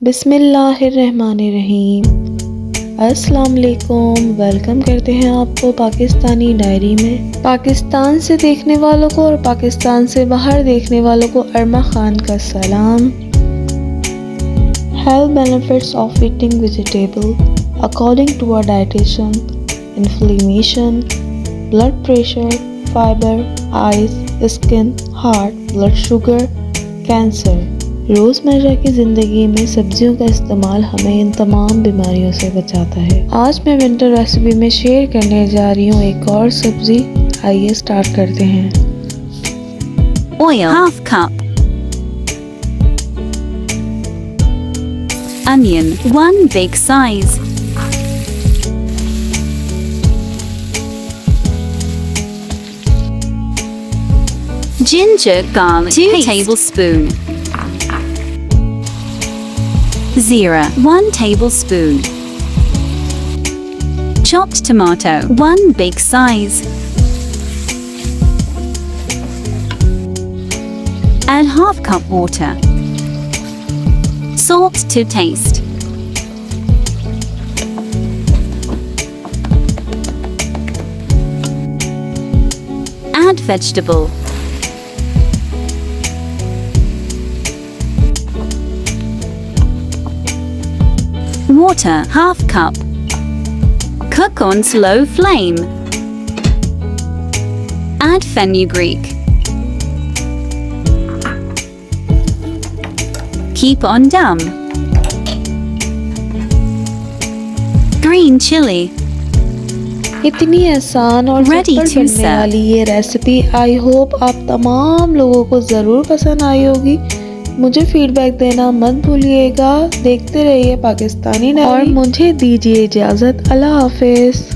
بسم اللہ الرحمن الرحیم۔ السلام علیکم، ویلکم کرتے ہیں آپ کو پاکستانی ڈائری میں۔ پاکستان سے دیکھنے والوں کو اور پاکستان سے باہر دیکھنے والوں کو ارما خان کا سلام۔ Health benefits of eating vegetable according to a dietitian: inflammation, blood pressure, fiber, eyes, skin, heart, blood sugar, cancer۔ روزمرہ کی زندگی میں سبزیوں کا استعمال ہمیں ان تمام بیماریوں سے بچاتا ہے۔ آج میں ونٹر ریسیپی میں شیئر کرنے جا رہی ہوں ایک اور سبزی۔ آئیے سٹارٹ کرتے ہیں۔ Oil ½ cup, onion 1 big size, ginger garlic 2 tablespoon, zira 1 tablespoon, chopped tomato 1 big size, add ½ cup water, salt to taste, add vegetable, water ½ cup, cook on slow flame, add fenugreek, keep on dum, green chili, اتنی آسان اور Ready جھٹپٹ to بننے serve. والی یہ recipe I hope آپ تمام لوگوں کو ضرور پسند آئی ہوگی۔ مجھے فیڈ بیک دینا مت بھولیے گا۔ دیکھتے رہیے پاکستانی ڈائری اور مجھے دیجیے اجازت۔ اللہ حافظ۔